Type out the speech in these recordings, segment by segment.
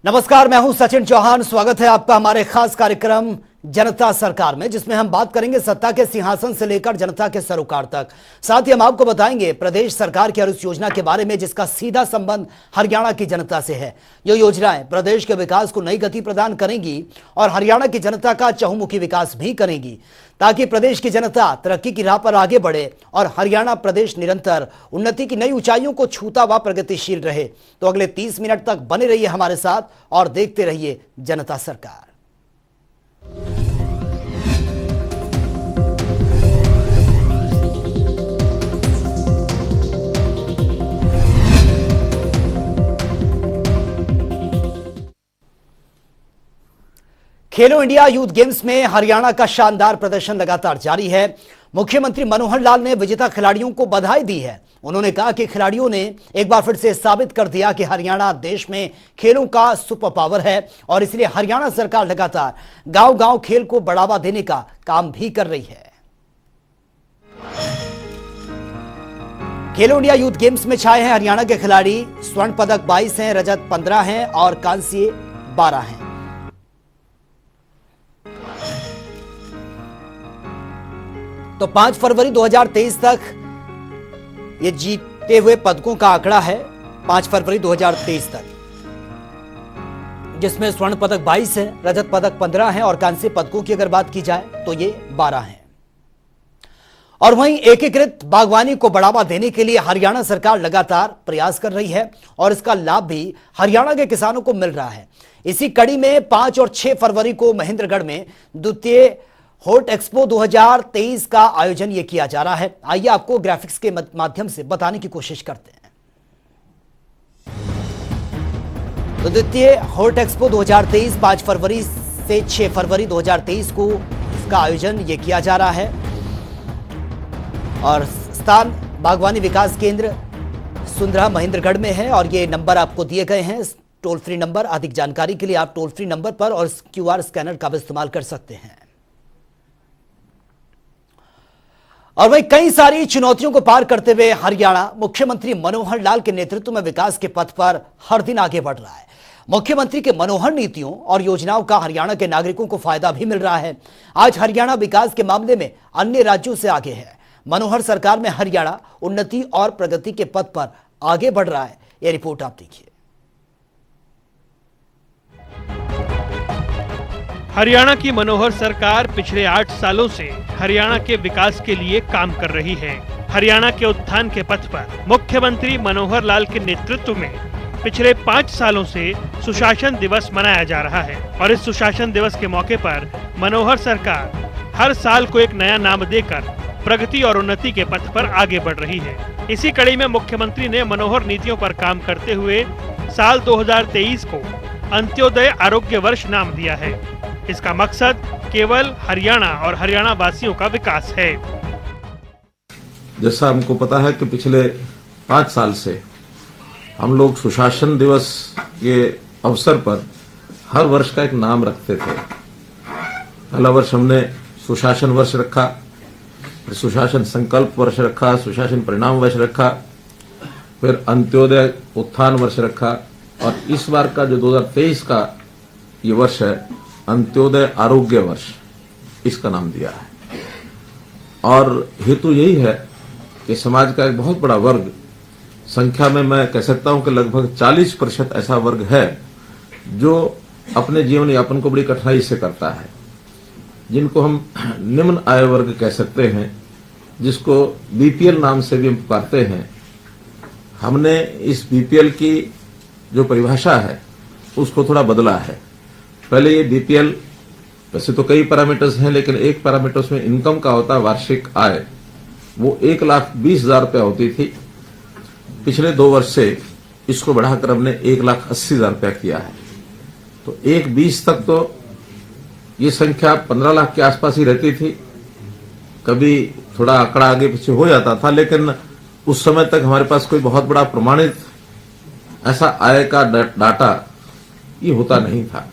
नमस्कार, मैं हूं सचिन चौहान। स्वागत है आपका हमारे खास कार्यक्रम जनता सरकार में, जिसमें हम बात करेंगे सत्ता के सिंहासन से लेकर जनता के सरोकार तक। साथ ही हम आपको बताएंगे प्रदेश सरकार की हर उस योजना के बारे में जिसका सीधा संबंध हरियाणा की जनता से है। ये योजनाएं प्रदेश के विकास को नई गति प्रदान करेंगी और हरियाणा की जनता का चहुमुखी विकास भी करेंगी, ताकि प्रदेश की जनता तरक्की की राह पर आगे बढ़े और हरियाणा प्रदेश निरंतर उन्नति की नई ऊंचाइयों को छूता हुआ प्रगतिशील रहे। तो अगले 30 मिनट तक बने रहिए हमारे साथ और देखते रहिए जनता सरकार। खेलो इंडिया यूथ गेम्स में हरियाणा का शानदार प्रदर्शन लगातार जारी है। मुख्यमंत्री मनोहर लाल ने विजेता खिलाड़ियों को बधाई दी है। उन्होंने कहा कि खिलाड़ियों ने एक बार फिर से साबित कर दिया कि हरियाणा देश में खेलों का सुपर पावर है और इसलिए हरियाणा सरकार लगातार गांव-गांव खेल को बढ़ावा देने का काम भी कर रही है। खेलो इंडिया यूथ गेम्स में छाए हैं हरियाणा के खिलाड़ी। स्वर्ण पदक 22 हैं, रजत 15 हैं और कांस्य 12 हैं। तो 5 फरवरी 2023 तक ये जीते हुए पदकों का आंकड़ा है। 5 फरवरी 2023 तक, जिसमें स्वर्ण पदक 22 है, रजत पदक 15 है और कांस्य पदकों की अगर बात की जाए तो ये 12 हैं। और वहीं एकीकृत बागवानी को बढ़ावा देने के लिए हरियाणा सरकार लगातार प्रयास कर रही है और इसका लाभ भी हरियाणा के किसानों को मिल रहा है। इसी कड़ी में 5 और 6 फरवरी को महेंद्रगढ़ में द्वितीय हॉट एक्सपो 2023 का आयोजन ये किया जा रहा है। आइए आपको ग्राफिक्स के माध्यम से बताने की कोशिश करते हैं। तो द्वितीय हॉट एक्सपो 2023 5 फरवरी से 6 फरवरी 2023 को इसका आयोजन ये किया जा रहा है और स्थान बागवानी विकास केंद्र सुंदरा महेंद्रगढ़ में है और ये नंबर आपको दिए गए हैं, टोल फ्री नंबर। अधिक जानकारी के लिए आप टोल फ्री नंबर पर और QR स्कैनर का भी इस्तेमाल कर सकते हैं। और वही कई सारी चुनौतियों को पार करते हुए हरियाणा मुख्यमंत्री मनोहर लाल के नेतृत्व में विकास के पथ पर हर दिन आगे बढ़ रहा है। मुख्यमंत्री के मनोहर नीतियों और योजनाओं का हरियाणा के नागरिकों को फायदा भी मिल रहा है। आज हरियाणा विकास के मामले में अन्य राज्यों से आगे है। मनोहर सरकार में हरियाणा उन्नति और प्रगति के पथ पर आगे बढ़ रहा है। यह रिपोर्ट आप देखिए। हरियाणा की मनोहर सरकार पिछले 8 सालों से हरियाणा के विकास के लिए काम कर रही है। हरियाणा के उत्थान के पथ पर मुख्यमंत्री मनोहर लाल के नेतृत्व में पिछले 5 सालों से सुशासन दिवस मनाया जा रहा है और इस सुशासन दिवस के मौके पर मनोहर सरकार हर साल को एक नया नाम देकर प्रगति और उन्नति के पथ पर आगे बढ़ रही है। इसी कड़ी में मुख्यमंत्री ने मनोहर नीतियों पर काम करते हुए साल 2023 को अंत्योदय आरोग्य वर्ष नाम दिया है। इसका मकसद केवल हरियाणा और हरियाणा वासियों का विकास है। जैसा हमको पता है कि पिछले 5 साल से हम लोग सुशासन दिवस के अवसर पर हर वर्ष का एक नाम रखते थे। पहला वर्ष हमने सुशासन वर्ष रखा, फिर सुशासन संकल्प वर्ष रखा, सुशासन परिणाम वर्ष रखा, फिर अंत्योदय उत्थान वर्ष रखा और इस बार का जो 2023 का ये वर्ष है अंत्योदय आरोग्य वर्ष, इसका नाम दिया है। और हेतु यही है कि समाज का एक बहुत बड़ा वर्ग, संख्या में मैं कह सकता हूं कि लगभग 40% ऐसा वर्ग है जो अपने जीवन यापन को बड़ी कठिनाई से करता है, जिनको हम निम्न आय वर्ग कह सकते हैं, जिसको BPL नाम से भी हम पुकारते हैं। हमने इस BPL की जो परिभाषा है उसको थोड़ा बदला है। पहले ये BPL वैसे तो कई पैरामीटर्स हैं, लेकिन एक पैरामीटर उसमें इनकम का होता है, वार्षिक आय, वो 1,20,000 रुपया होती थी। पिछले 2 वर्ष से इसको बढ़ाकर हमने 1,80,000 रुपया किया है। तो 1,20 तक तो ये संख्या 15 लाख के आसपास ही रहती थी। कभी थोड़ा आंकड़ा आगे पीछे हो जाता था, लेकिन उस समय तक हमारे पास कोई बहुत बड़ा प्रमाणित ऐसा आय का डाटा ये होता नहीं था।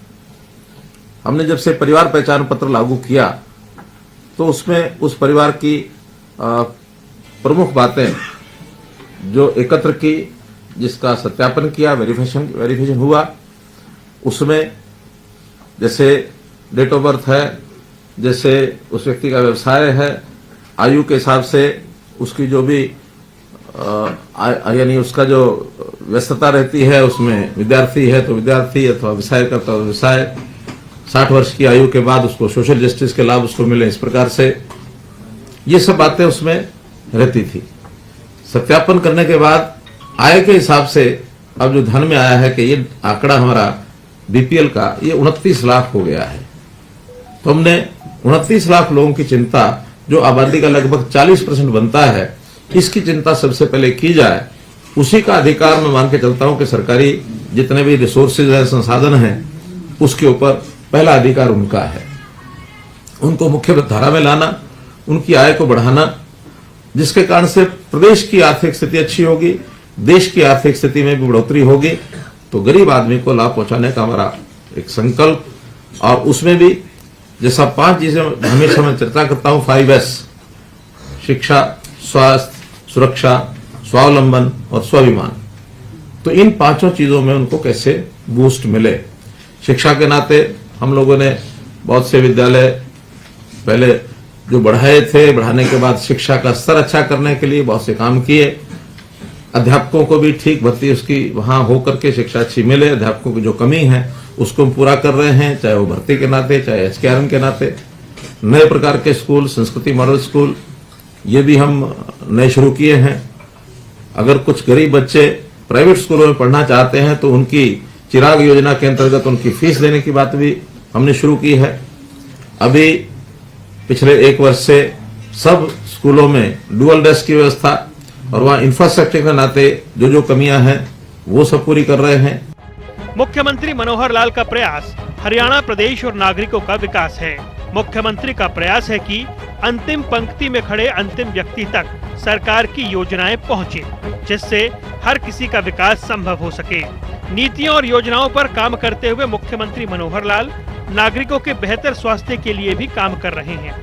हमने जब से परिवार पहचान पत्र लागू किया तो उसमें उस परिवार की प्रमुख बातें जो एकत्र की, जिसका सत्यापन किया, वेरिफिकेशन हुआ, उसमें जैसे डेट ऑफ बर्थ है, जैसे उस व्यक्ति का व्यवसाय है, आयु के हिसाब से उसकी जो भी यानी उसका जो व्यस्तता रहती है, उसमें विद्यार्थी है तो विद्यार्थी अथवा व्यवसाय करता है व्यवसाय, 60 वर्ष की आयु के बाद उसको सोशल जस्टिस के लाभ उसको मिले, इस प्रकार से ये सब बातें उसमें रहती थी। सत्यापन करने के बाद आय के हिसाब से अब जो ध्यान में आया है कि ये आंकड़ा हमारा बीपीएल का ये 29 लाख हो गया है। तो हमने 29 लाख लोगों की चिंता, जो आबादी का लगभग 40% बनता है, इसकी चिंता सबसे पहले की जाए। उसी का अधिकार मैं मान के चलता हूं कि सरकारी जितने भी रिसोर्सेज हैं, संसाधन हैं, उसके ऊपर पहला अधिकार उनका है। उनको मुख्य धारा में लाना, उनकी आय को बढ़ाना, जिसके कारण से प्रदेश की आर्थिक स्थिति अच्छी होगी, देश की आर्थिक स्थिति में भी बढ़ोतरी होगी। तो गरीब आदमी को लाभ पहुंचाने का हमारा एक संकल्प, और उसमें भी जैसा 5 चीजें हमेशा मैं चर्चा करता हूं, 5S, शिक्षा, स्वास्थ्य, सुरक्षा, स्वावलंबन और स्वाभिमान। तो इन 5 चीजों में उनको कैसे बूस्ट मिले। शिक्षा के नाते हम लोगों ने बहुत से विद्यालय पहले जो बढ़ाए थे, बढ़ाने के बाद शिक्षा का स्तर अच्छा करने के लिए बहुत से काम किए। अध्यापकों को भी ठीक भर्ती उसकी वहां होकर के शिक्षा अच्छी मिले। अध्यापकों की जो कमी है उसको हम पूरा कर रहे हैं, चाहे वो भर्ती के नाते, चाहे HKRM के नाते। नए प्रकार के स्कूल, संस्कृति मॉडल स्कूल, ये भी हम नए शुरू किए हैं। अगर कुछ गरीब बच्चे प्राइवेट स्कूलों में पढ़ना चाहते हैं तो उनकी चिराग योजना के अंतर्गत उनकी फीस देने की बात भी हमने शुरू की है। अभी पिछले 1 वर्ष से सब स्कूलों में डुअल डेस्क की व्यवस्था और वहां इंफ्रास्ट्रक्चर के नाते जो जो कमियां हैं वो सब पूरी कर रहे हैं। मुख्यमंत्री मनोहर लाल का प्रयास हरियाणा प्रदेश और नागरिकों का विकास है। मुख्यमंत्री का प्रयास है कि अंतिम पंक्ति में खड़े अंतिम व्यक्ति तक सरकार की योजनाएं पहुंचे, जिससे हर किसी का विकास संभव हो सके। नीतियों और योजनाओं पर काम करते हुए मुख्यमंत्री मनोहर लाल नागरिकों के बेहतर स्वास्थ्य के लिए भी काम कर रहे हैं।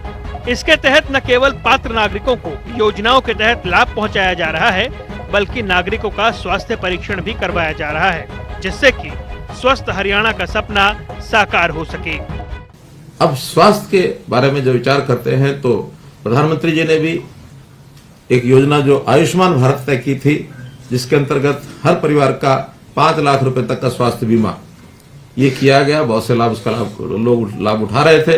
इसके तहत न केवल पात्र नागरिकों को योजनाओं के तहत लाभ पहुंचाया जा रहा है, बल्कि नागरिकों का स्वास्थ्य परीक्षण भी करवाया जा रहा है, जिससे कि स्वस्थ हरियाणा का सपना साकार हो सके। अब स्वास्थ्य के बारे में जो विचार करते हैं तो प्रधानमंत्री जी ने भी एक योजना जो आयुष्मान भारत तय की थी, जिसके अंतर्गत हर परिवार का 5 लाख रुपए तक का स्वास्थ्य बीमा ये किया गया। बहुत से लाभ उसका लोग लाभ उठा रहे थे,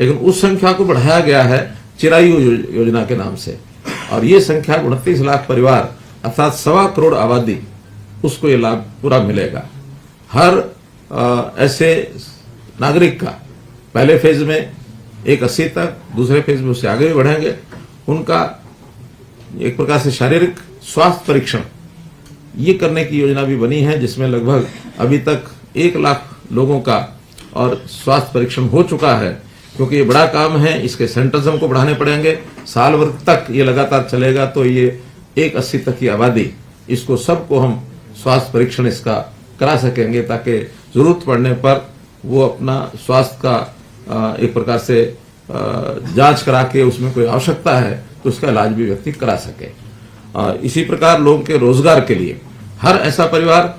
लेकिन उस संख्या को बढ़ाया गया है चिरायु योजना के नाम से, और ये संख्या 29 लाख परिवार अर्थात 1.25 करोड़ आबादी, उसको ये लाभ पूरा मिलेगा। हर ऐसे नागरिक का पहले फेज में 180 तक, दूसरे फेज में उससे आगे भी बढ़ेंगे, उनका एक प्रकार से शारीरिक स्वास्थ्य परीक्षण ये करने की योजना भी बनी है, जिसमें लगभग अभी तक 1 लाख लोगों का और स्वास्थ्य परीक्षण हो चुका है। क्योंकि ये बड़ा काम है, इसके सेंटर्स हमको बढ़ाने पड़ेंगे, साल भर तक ये लगातार चलेगा, तो ये 180 तक की आबादी, इसको सबको हम स्वास्थ्य परीक्षण इसका करा सकेंगे, ताकि जरूरत पड़ने पर वो अपना स्वास्थ्य का एक प्रकार से जांच करा के उसमें कोई आवश्यकता है तो उसका इलाज भी व्यक्ति करा सके। इसी प्रकार लोगों के रोजगार के लिए हर ऐसा परिवार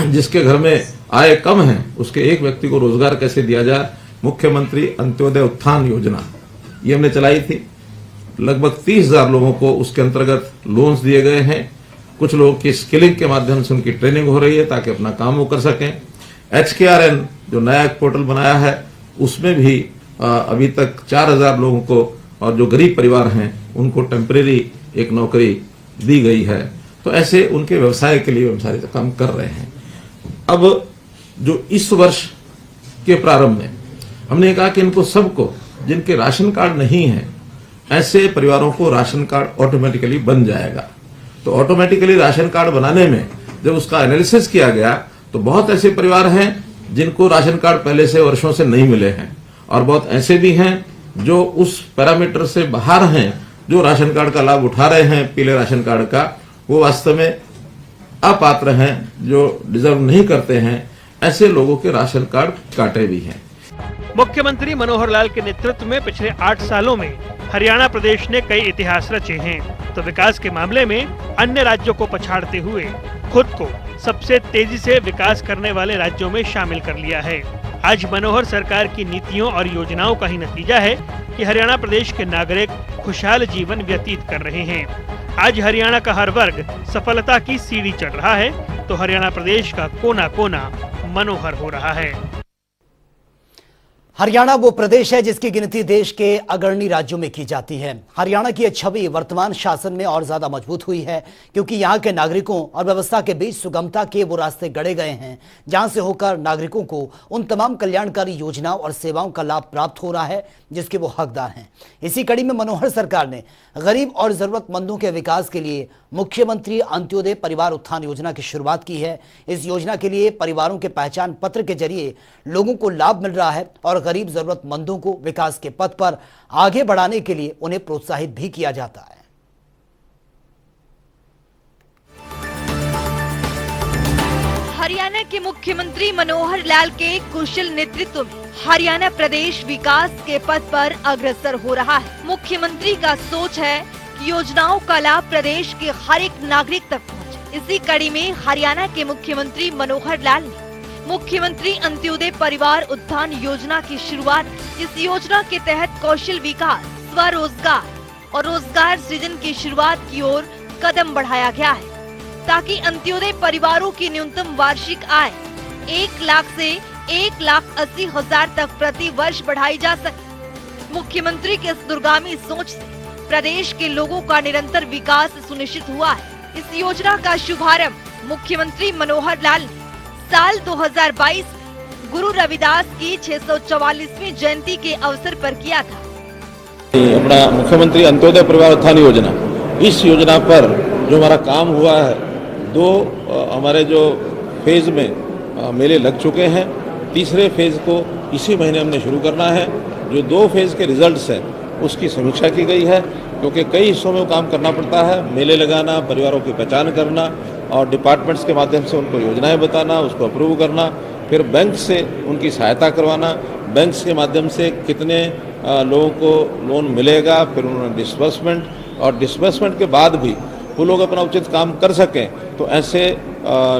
जिसके घर में आय कम है, उसके एक व्यक्ति को रोजगार कैसे दिया जाए, मुख्यमंत्री अंत्योदय उत्थान योजना ये हमने चलाई थी। लगभग 30,000 लोगों को उसके अंतर्गत लोन्स दिए गए हैं। कुछ लोगों की स्किलिंग के माध्यम से उनकी ट्रेनिंग हो रही है ताकि अपना काम वो कर सकें। HKRN जो नया एक पोर्टल बनाया है, उसमें भी अभी तक 4,000 लोगों को, और जो गरीब परिवार हैं उनको टेम्परेरी एक नौकरी दी गई है। तो ऐसे उनके व्यवसाय के लिए हम सारे काम कर रहे हैं। अब जो इस वर्ष के प्रारंभ में हमने कहा कि इनको सबको, जिनके राशन कार्ड नहीं है, ऐसे परिवारों को राशन कार्ड ऑटोमेटिकली बन जाएगा। तो ऑटोमेटिकली राशन कार्ड बनाने में जब उसका एनालिसिस किया गया तो बहुत ऐसे परिवार हैं जिनको राशन कार्ड पहले से वर्षों से नहीं मिले हैं, और बहुत ऐसे भी हैं जो उस पैरामीटर से बाहर हैं, जो राशन कार्ड का लाभ उठा रहे हैं, पीले राशन कार्ड का, वो वास्तव में अपात्र हैं, जो डिजर्व नहीं करते हैं। ऐसे लोगों के राशन कार्ड काटे भी हैं। मुख्यमंत्री मनोहर लाल के नेतृत्व में पिछले 8 सालों में हरियाणा प्रदेश ने कई इतिहास रचे हैं, तो विकास के मामले में अन्य राज्यों को पछाड़ते हुए खुद को सबसे तेजी से विकास करने वाले राज्यों में शामिल कर लिया है। आज मनोहर सरकार की नीतियों और योजनाओं का ही नतीजा है कि हरियाणा प्रदेश के नागरिक खुशहाल जीवन व्यतीत कर रहे हैं। आज हरियाणा का हर वर्ग सफलता की सीढ़ी चढ़ रहा है, तो हरियाणा प्रदेश का कोना कोना मनोहर हो रहा है। हरियाणा वो प्रदेश है जिसकी गिनती देश के अग्रणी राज्यों में की जाती है। हरियाणा की यह छवि वर्तमान शासन में और ज्यादा मजबूत हुई है, क्योंकि यहाँ के नागरिकों और व्यवस्था के बीच सुगमता के वो रास्ते गढ़े गए हैं, जहां से होकर नागरिकों को उन तमाम कल्याणकारी योजनाओं और सेवाओं का लाभ प्राप्त हो रहा है जिसके वो हकदार हैं। इसी कड़ी में मनोहर सरकार ने गरीब और जरूरतमंदों के विकास के लिए मुख्यमंत्री अंत्योदय परिवार उत्थान योजना की शुरुआत की है। इस योजना के लिए परिवारों के पहचान पत्र के जरिए लोगों को लाभ मिल रहा है और गरीब जरूरतमंदों को विकास के पथ पर आगे बढ़ाने के लिए उन्हें प्रोत्साहित भी किया जाता है। हरियाणा के मुख्यमंत्री मनोहर लाल के कुशल नेतृत्व में हरियाणा प्रदेश विकास के पथ पर अग्रसर हो रहा है। मुख्यमंत्री का सोच है कि योजनाओं का लाभ प्रदेश के हर एक नागरिक तक पहुंचे। इसी कड़ी में हरियाणा के मुख्यमंत्री मनोहर लाल ने मुख्यमंत्री अंत्योदय परिवार उत्थान योजना की शुरुआत। इस योजना के तहत कौशल विकास, स्वरोजगार और रोजगार सृजन की शुरुआत की ओर कदम बढ़ाया गया है, ताकि अंत्योदय परिवारों की न्यूनतम वार्षिक आय 1 लाख से 1,80,000 तक प्रति वर्ष बढ़ाई जा सके। मुख्यमंत्री के इस दूरगामी सोच से प्रदेश के लोगों का निरंतर विकास सुनिश्चित हुआ है। इस योजना का शुभारंभ मुख्यमंत्री मनोहर लाल ने साल 2022 में गुरु रविदास की 644वीं जयंती के अवसर पर किया था। अपना मुख्यमंत्री अंत्योदय परिवार उत्थान योजना, इस योजना पर जो हमारा काम हुआ है, 2 हमारे जो फेज में मेले लग चुके हैं। तीसरे फेज को इसी महीने हमने शुरू करना है। जो 2 फेज के रिजल्ट्स हैं उसकी समीक्षा की गई है, क्योंकि कई हिस्सों में वो काम करना पड़ता है। मेले लगाना, परिवारों की पहचान करना और डिपार्टमेंट्स के माध्यम से उनको योजनाएं बताना, उसको अप्रूव करना, फिर बैंक से उनकी सहायता करवाना, बैंक्स के माध्यम से कितने लोगों को लोन मिलेगा, फिर उन्होंने डिस्बर्समेंट, और डिस्बर्समेंट के बाद भी वो लोग अपना उचित काम कर सकें, तो ऐसे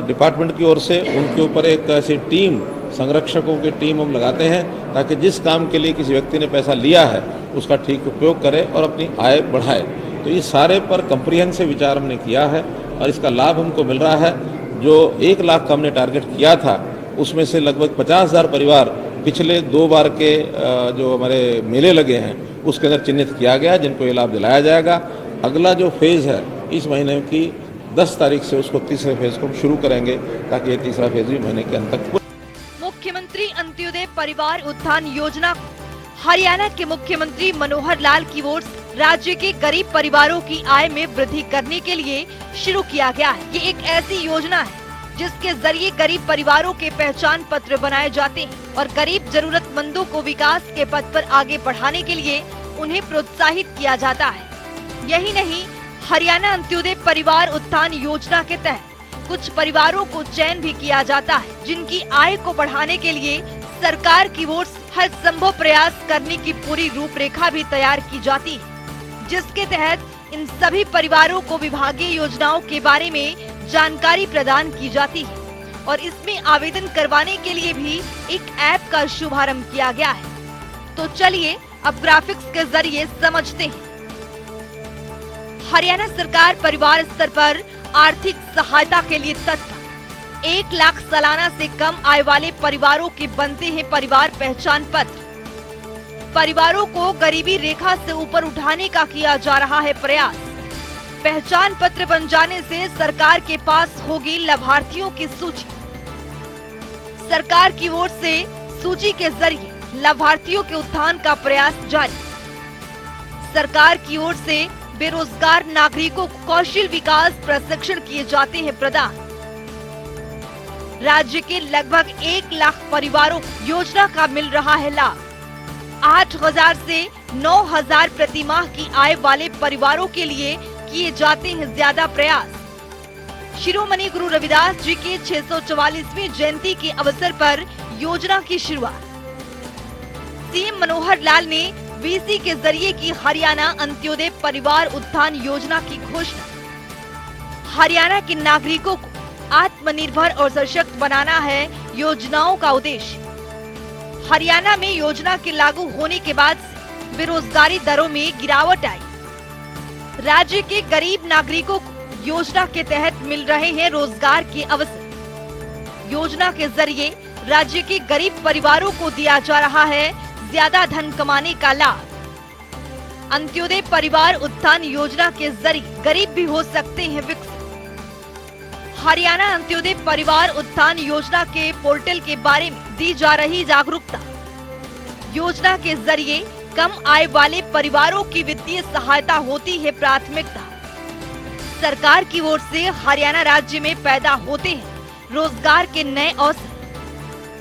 डिपार्टमेंट की ओर से उनके ऊपर एक ऐसी टीम, संरक्षकों की टीम हम लगाते हैं, ताकि जिस काम के लिए किसी व्यक्ति ने पैसा लिया है उसका ठीक उपयोग करे और अपनी आय बढ़ाए। तो इस सारे पर कंप्रीहेंसिव विचार हमने किया है और इसका लाभ हमको मिल रहा है। जो 1 लाख का हमने टारगेट किया था, उसमें से लगभग 50,000 परिवार पिछले 2 बार के जो हमारे मेले लगे हैं उसके अंदर चिन्हित किया गया, जिनको ये लाभ दिलाया जाएगा। अगला जो फेज़ है इस महीने की 10 तारीख से, उसको तीसरे फेज को शुरू करेंगे, ताकि ये तीसरा फेज भी महीने के अंत तक। मुख्यमंत्री अंत्योदय परिवार उत्थान योजना हरियाणा के मुख्यमंत्री मनोहर लाल की ओर से राज्य के गरीब परिवारों की आय में वृद्धि करने के लिए शुरू किया गया है। ये एक ऐसी योजना है जिसके जरिए गरीब परिवारों के पहचान पत्र बनाए जाते हैं और गरीब जरूरतमंदों को विकास के पथ पर आगे बढ़ाने के लिए उन्हें प्रोत्साहित किया जाता है। यही नहीं, हरियाणा अंत्योदय परिवार उत्थान योजना के तहत कुछ परिवारों को चयन भी किया जाता है, जिनकी आय को बढ़ाने के लिए सरकार की ओर से हर संभव प्रयास करने की पूरी रूपरेखा भी तैयार की जाती है, जिसके तहत इन सभी परिवारों को विभागीय योजनाओं के बारे में जानकारी प्रदान की जाती है और इसमें आवेदन करवाने के लिए भी एक ऐप का शुभारंभ किया गया है। तो चलिए अब ग्राफिक्स के जरिए समझते हैं। हरियाणा सरकार परिवार स्तर पर आर्थिक सहायता के लिए तत्पर। 1 लाख सालाना से कम आय वाले परिवारों के बनते हैं परिवार पहचान पत्र। परिवारों को गरीबी रेखा से ऊपर उठाने का किया जा रहा है प्रयास। पहचान पत्र बन जाने से सरकार के पास होगी लाभार्थियों की सूची। सरकार की ओर से सूची के जरिए लाभार्थियों के उत्थान का प्रयास जारी। सरकार की ओर से बेरोजगार नागरिकों को कौशल विकास प्रशिक्षण किए जाते हैं प्रदान। राज्य के लगभग 1 लाख परिवारों को योजना का मिल रहा है लाभ। 8,000 से 9,000 प्रति माह की आय वाले परिवारों के लिए किए जाते हैं ज्यादा प्रयास। शिरोमणि गुरु रविदास जी की 644वीं जयंती के अवसर पर योजना की शुरुआत। सीएम मनोहर लाल ने वीसी के जरिए की हरियाणा अंत्योदय परिवार उत्थान योजना की घोषणा। हरियाणा के नागरिकों को आत्मनिर्भर और सशक्त बनाना है योजनाओं का उद्देश्य। हरियाणा में योजना के लागू होने के बाद से बेरोजगारी दरों में गिरावट आई। राज्य के गरीब नागरिकों को योजना के तहत मिल रहे हैं रोजगार के अवसर। योजना के जरिए राज्य के गरीब परिवारों को दिया जा रहा है ज्यादा धन कमाने का लाभ। अंत्योदय परिवार उत्थान योजना के जरिए गरीब भी हो सकते हैं विकसित। हरियाणा अंत्योदय परिवार उत्थान योजना के पोर्टल के बारे में दी जा रही जागरूकता। योजना के जरिए कम आय वाले परिवारों की वित्तीय सहायता होती है प्राथमिकता। सरकार की ओर से हरियाणा राज्य में पैदा होते हैं रोजगार के नए अवसर।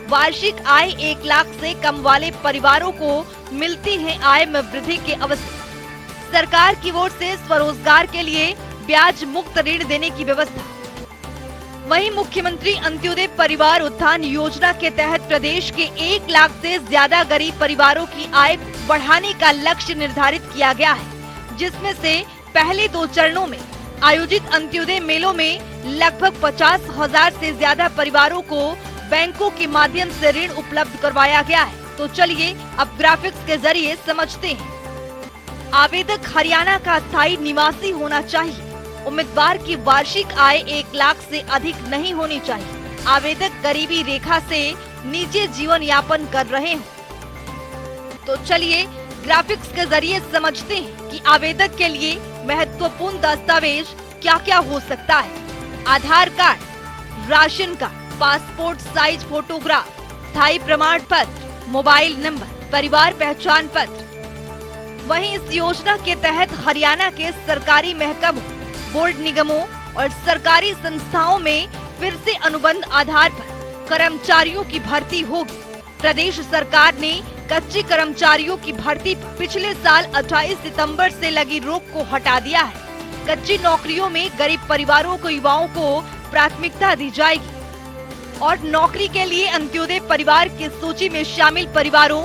वार्षिक आय 1 लाख से कम वाले परिवारों को मिलती है आय में वृद्धि के अवसर। सरकार की ओर से स्वरोजगार के लिए ब्याज मुक्त ऋण देने की व्यवस्था। वहीं मुख्यमंत्री अंत्योदय परिवार उत्थान योजना के तहत प्रदेश के 1 लाख से ज्यादा गरीब परिवारों की आय बढ़ाने का लक्ष्य निर्धारित किया गया है, जिसमें से पहले 2 चरणों में आयोजित अंत्योदय मेलों में लगभग 50,000 से ज्यादा परिवारों को बैंकों के माध्यम से ऋण उपलब्ध करवाया गया है। तो चलिए अब ग्राफिक्स के जरिए समझते हैं। आवेदक हरियाणा का स्थायी निवासी होना चाहिए। उम्मीदवार की वार्षिक आय 1 लाख से अधिक नहीं होनी चाहिए। आवेदक गरीबी रेखा से नीचे जीवन यापन कर रहे हों। तो चलिए ग्राफिक्स के जरिए समझते हैं कि आवेदक के लिए महत्वपूर्ण दस्तावेज क्या क्या हो सकता है। Aadhaar card, ration card, passport size photograph, स्थायी प्रमाण पत्र, मोबाइल नंबर, परिवार पहचान पत्र। वहीं इस योजना के तहत हरियाणा के सरकारी महकमों, बोर्ड निगमों और सरकारी संस्थाओं में फिर से अनुबंध आधार पर कर्मचारियों की भर्ती होगी। प्रदेश सरकार ने कच्चे कर्मचारियों की भर्ती पर पिछले साल 28 सितंबर से लगी रोक को हटा दिया है। कच्ची नौकरियों में गरीब परिवारों को युवाओं को प्राथमिकता दी जाएगी और नौकरी के लिए अंत्योदय परिवार की सूची में शामिल परिवारों,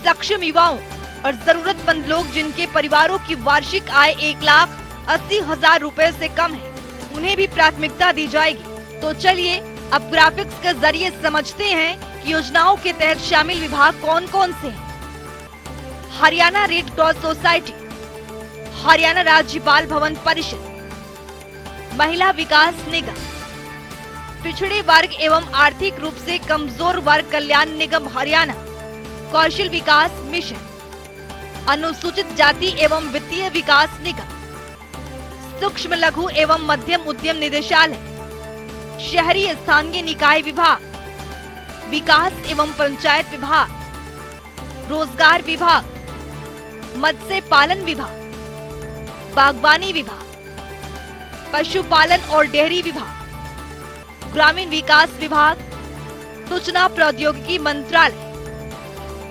सक्षम युवाओं और जरूरतमंद लोग जिनके परिवारों की वार्षिक आय 1,80,000 रुपए से कम है, उन्हें भी प्राथमिकता दी जाएगी। तो चलिए अब ग्राफिक्स के जरिए समझते हैं कि योजनाओं के तहत शामिल विभाग कौन कौन से हैं। Haryana red cross society, Haryana राज्य बाल भवन परिषद, महिला विकास निगम, पिछड़े वर्ग एवं आर्थिक रूप से कमजोर वर्ग कल्याण निगम हरियाणा, कौशल विकास मिशन, अनुसूचित जाति एवं वित्तीय विकास निगम, सूक्ष्म लघु एवं मध्यम उद्यम निदेशालय, शहरी स्थानीय निकाय विभाग, विकास एवं पंचायत विभाग, रोजगार विभाग, मत्स्य पालन विभाग, बागवानी विभाग, पशुपालन और डेयरी विभाग, ग्रामीण विकास विभाग, सूचना प्रौद्योगिकी मंत्रालय।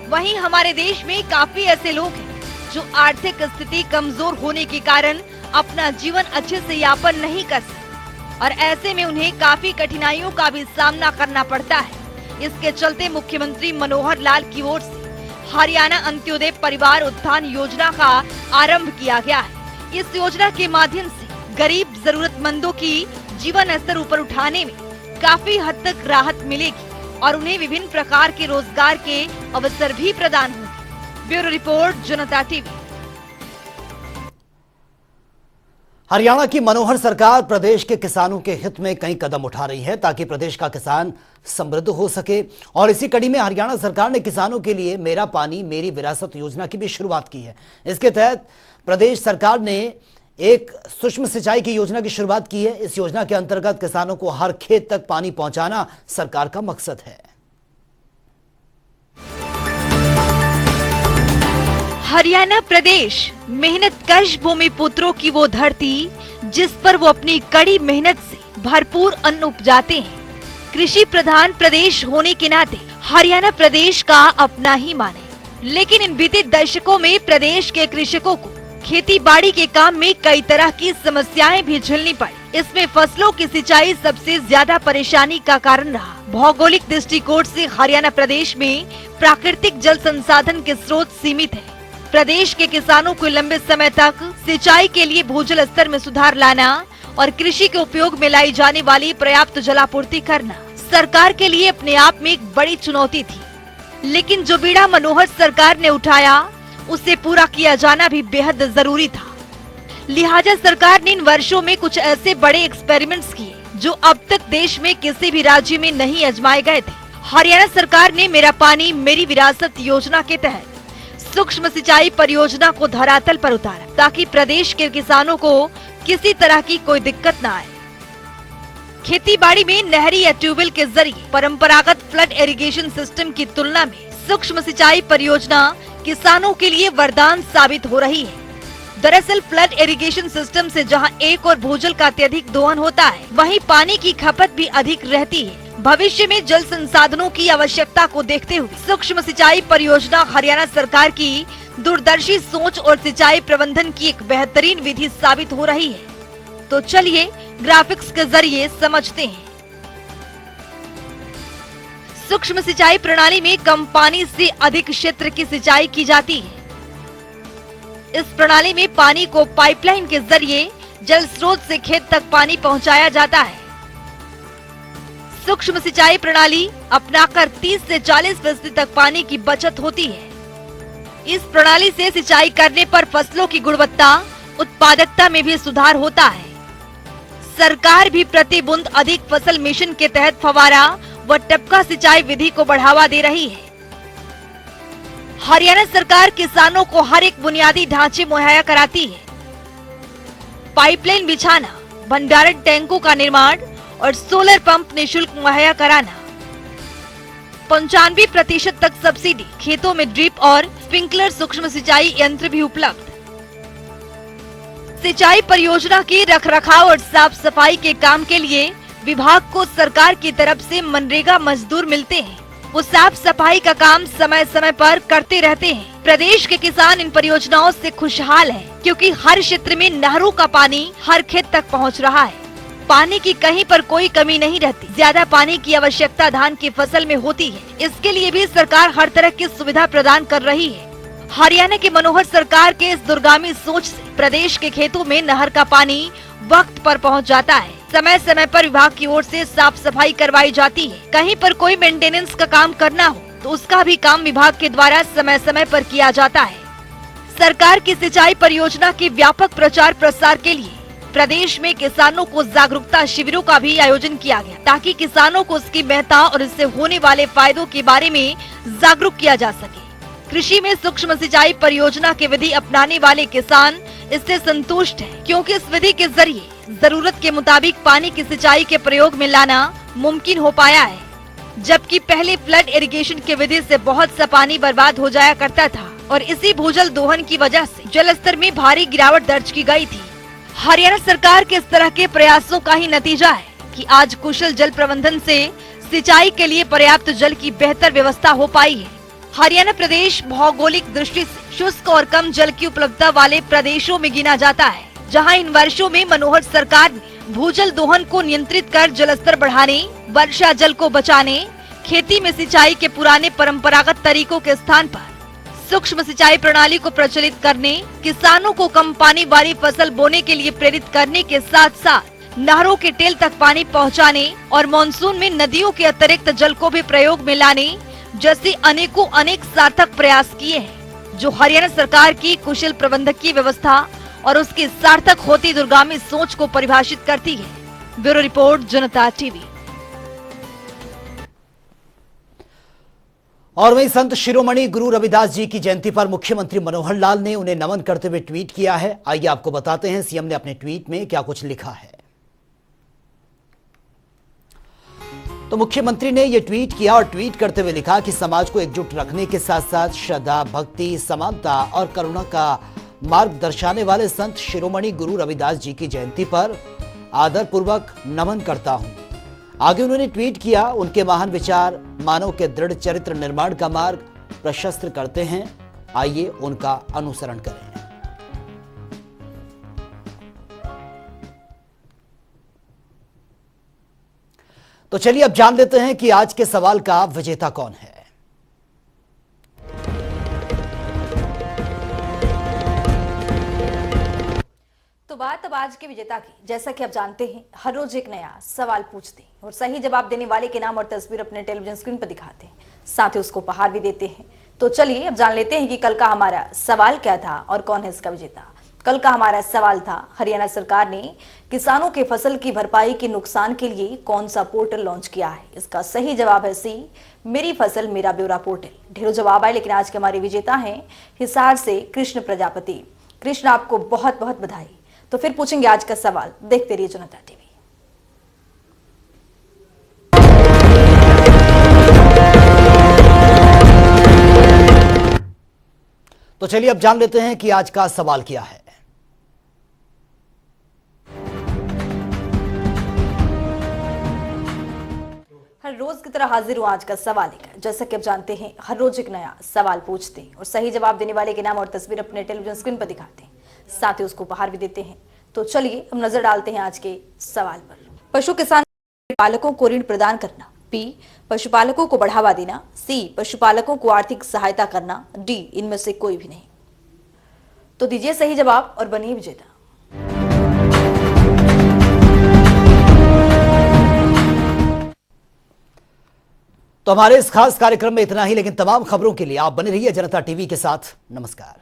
वहीं हमारे देश में काफी ऐसे लोग हैं जो आर्थिक स्थिति कमजोर होने के कारण अपना जीवन अच्छे से यापन नहीं कर सकते और ऐसे में उन्हें काफी कठिनाइयों का भी सामना करना पड़ता है। इसके चलते मुख्यमंत्री मनोहर लाल की ओर से हरियाणा अंत्योदय परिवार उत्थान योजना का आरंभ किया गया है। इस योजना के माध्यम से गरीब जरूरतमंदों की जीवन स्तर ऊपर उठाने में काफी हद तक राहत मिलेगी और उन्हें विभिन्न प्रकार के रोजगार के अवसर भी प्रदान होंगे। ब्यूरो रिपोर्ट, जनता टीवी। हरियाणा की मनोहर सरकार प्रदेश के किसानों के हित में कई कदम उठा रही है ताकि प्रदेश का किसान समृद्ध हो सके और इसी कड़ी में हरियाणा सरकार ने किसानों के लिए मेरा पानी मेरी विरासत योजना की भी शुरुआत की है। इसके तहत प्रदेश सरकार ने एक सूक्ष्म सिंचाई की योजना की शुरुआत की है। इस योजना के अंतर्गत किसानों को हर खेत तक पानी पहुंचाना सरकार का मकसद है। हरियाणा प्रदेश मेहनत कश भूमि पुत्रों की वो धरती जिस पर वो अपनी कड़ी मेहनत से भरपूर अन्न उपजाते हैं। कृषि प्रधान प्रदेश होने के नाते हरियाणा प्रदेश का अपना ही मान है, लेकिन इन बीते दशकों में प्रदेश के कृषकों को खेती बाड़ी के काम में कई तरह की समस्याएं भी झेलनी पड़ी। इसमें फसलों की सिंचाई सबसे ज्यादा परेशानी का कारण रहा। भौगोलिक दृष्टिकोण से हरियाणा प्रदेश में प्राकृतिक जल संसाधन के स्रोत सीमित है। प्रदेश के किसानों को लंबे समय तक सिंचाई के लिए भूजल स्तर में सुधार लाना और कृषि के उपयोग में लाई जाने वाली पर्याप्त जलापूर्ति करना सरकार के लिए अपने आप में एक बड़ी चुनौती थी। लेकिन जो बीड़ा मनोहर सरकार ने उठाया उसे पूरा किया जाना भी बेहद जरूरी था। लिहाजा सरकार ने इन वर्षों में कुछ ऐसे बड़े एक्सपेरिमेंट्स किए जो अब तक देश में किसी भी राज्य में नहीं आजमाए गए थे। हरियाणा सरकार ने मेरा पानी मेरी विरासत योजना के तहत सूक्ष्म सिंचाई परियोजना को धरातल पर उतारा ताकि प्रदेश के किसानों को किसी तरह की कोई दिक्कत न आए। खेती बाड़ी में नहरी या ट्यूबवेल के जरिए परंपरागत फ्लड इरिगेशन सिस्टम की तुलना में सूक्ष्म सिंचाई परियोजना किसानों के लिए वरदान साबित हो रही है। दरअसल फ्लड इरिगेशन सिस्टम से जहां एक और भूजल का अत्यधिक दोहन होता है, वहीं पानी की खपत भी अधिक रहती है। भविष्य में जल संसाधनों की आवश्यकता को देखते हुए सूक्ष्म सिंचाई परियोजना हरियाणा सरकार की दूरदर्शी सोच और सिंचाई प्रबंधन की एक बेहतरीन विधि साबित हो रही है। तो चलिए ग्राफिक्स के जरिए समझते हैं। सूक्ष्म सिंचाई प्रणाली में कम पानी से अधिक क्षेत्र की सिंचाई की जाती है। इस प्रणाली में पानी को पाइपलाइन के जरिए जल स्रोत से खेत तक पानी पहुंचाया जाता है। सूक्ष्म सिंचाई प्रणाली अपनाकर 30 से 40% तक पानी की बचत होती है। इस प्रणाली से सिंचाई करने पर फसलों की गुणवत्ता, उत्पादकता में भी सुधार होता है। सरकार भी प्रति बूंद अधिक फसल मिशन के तहत फव्वारा व टपका सिंचाई विधि को बढ़ावा दे रही है। हरियाणा सरकार किसानों को हर एक बुनियादी ढांचे मुहैया कराती है। पाइपलाइन बिछाना, भंडारण टैंकों का निर्माण और सोलर पंप निःशुल्क मुहैया कराना। 95% तक सब्सिडी, खेतों में ड्रिप और स्प्रिंकलर सूक्ष्म सिंचाई यंत्र भी उपलब्ध। सिंचाई परियोजना की रखरखाव और साफ सफाई के काम के लिए विभाग को सरकार की तरफ से मनरेगा मजदूर मिलते हैं। वो साफ सफाई का काम समय समय पर करते रहते हैं। प्रदेश के किसान इन परियोजनाओं से खुशहाल हैं, क्योंकि हर क्षेत्र में नहरों का पानी हर खेत तक पहुंच रहा है। पानी की कहीं पर कोई कमी नहीं रहती। ज्यादा पानी की आवश्यकता धान की फसल में होती है। इसके लिए भी सरकार हर तरह की सुविधा प्रदान कर रही है। हरियाणा की मनोहर सरकार के इस दूरगामी सोच से प्रदेश के खेतों में नहर का पानी वक्त पर पहुंच जाता है। समय समय पर विभाग की ओर से साफ सफाई करवाई जाती है। कहीं पर कोई मेंटेनेंस का काम करना हो तो उसका भी काम विभाग के द्वारा समय समय पर किया जाता है। सरकार की सिंचाई परियोजना के व्यापक प्रचार प्रसार के लिए प्रदेश में किसानों को जागरूकता शिविरों का भी आयोजन किया गया, ताकि किसानों को उसकी महत्ता और इससे होने वाले फायदों के बारे में जागरूक किया जा सके। कृषि में सूक्ष्म सिंचाई परियोजना की विधि अपनाने वाले किसान इससे संतुष्ट हैं, क्योंकि इस विधि के जरिए जरूरत के मुताबिक पानी की सिंचाई के प्रयोग में लाना मुमकिन हो पाया है। जबकि पहले फ्लड इरिगेशन की विधि से बहुत सा पानी बर्बाद हो जाया करता था और इसी भूजल दोहन की वजह से जल स्तर में भारी गिरावट दर्ज की गई थी। हरियाणा सरकार के इस तरह के प्रयासों का ही नतीजा है कि आज कुशल जल प्रबंधन से सिंचाई के लिए पर्याप्त जल की बेहतर व्यवस्था हो पाई है। हरियाणा प्रदेश भौगोलिक दृष्टि से शुष्क और कम जल की उपलब्धता वाले प्रदेशों में गिना जाता है, जहां इन वर्षों में मनोहर सरकार ने भूजल दोहन को नियंत्रित कर जल स्तर बढ़ाने, वर्षा जल को बचाने, खेती में सिंचाई के पुराने परंपरागत तरीकों के स्थान पर सूक्ष्म सिंचाई प्रणाली को प्रचलित करने, किसानों को कम पानी वाली फसल बोने के लिए प्रेरित करने के साथ साथ नहरों के टेल तक पानी पहुंचाने और मानसून में नदियों के अतिरिक्त जल को भी प्रयोग में लाने जैसे अनेक सार्थक प्रयास किए हैं, जो हरियाणा सरकार की कुशल प्रबंधकीय व्यवस्था और उसकी सार्थक होती दूरगामी सोच को परिभाषित करती है। ब्यूरो रिपोर्ट, जनता टीवी। और वहीं संत शिरोमणि गुरु रविदास जी की जयंती पर मुख्यमंत्री मनोहर लाल ने उन्हें नमन करते हुए ट्वीट किया है। आइए आपको बताते हैं सीएम ने अपने ट्वीट में क्या कुछ लिखा है। तो मुख्यमंत्री ने यह ट्वीट किया और ट्वीट करते हुए लिखा कि समाज को एकजुट रखने के साथ साथ श्रद्धा, भक्ति, समानता और करुणा का मार्ग दर्शाने वाले संत शिरोमणि गुरु रविदास जी की जयंती पर आदरपूर्वक नमन करता हूं। आगे उन्होंने ट्वीट किया, उनके महान विचार मानव के दृढ़ चरित्र निर्माण का मार्ग प्रशस्त करते हैं। आइए उनका अनुसरण करें। तो चलिए अब जान लेते हैं कि आज के सवाल का विजेता कौन है। तो बात अब आज के विजेता की। जैसा कि आप जानते हैं, हर रोज एक नया सवाल पूछते हैं और सही जवाब देने वाले के नाम और तस्वीर अपने टेलीविजन स्क्रीन पर दिखाते हैं, साथ ही उसको उपहार भी देते हैं। तो चलिए अब जान लेते हैं कि कल का हमारा सवाल क्या था और कौन है इसका विजेता। कल का हमारा सवाल था, हरियाणा सरकार ने किसानों के फसल की भरपाई के नुकसान के लिए कौन सा पोर्टल लॉन्च किया है। इसका सही जवाब है सी, मेरी फसल मेरा ब्यौरा पोर्टल। ढेरों जवाब आए, लेकिन आज के हमारे विजेता हैं हिसार से कृष्ण प्रजापति। कृष्ण, आपको बहुत बहुत बधाई। तो फिर पूछेंगे आज का सवाल, देखते रहिए जनता टीवी। तो चलिए अब जान लेते हैं कि आज का सवाल क्या है। हर रोज की तरह हाजिर हूं आज का सवाल लेकर। जैसा कि आप जानते हैं, हर रोज एक नया सवाल पूछते हैं और सही जवाब देने वाले के नाम और तस्वीर अपने टेलीविजन स्क्रीन पर दिखाते हैं, साथ ही उसको उपहार भी देते हैं। तो चलिए हम नजर डालते हैं आज के सवाल पर। पशु किसान पालकों को ऋण प्रदान करना, बी पशुपालकों को बढ़ावा देना, सी पशुपालकों को आर्थिक सहायता करना, डी इनमें से कोई भी नहीं। तो दीजिए सही जवाब और बनिए विजेता। तो हमारे इस खास कार्यक्रम में इतना ही, लेकिन तमाम खबरों के लिए आप बने रहिए जनता टीवी के साथ। नमस्कार।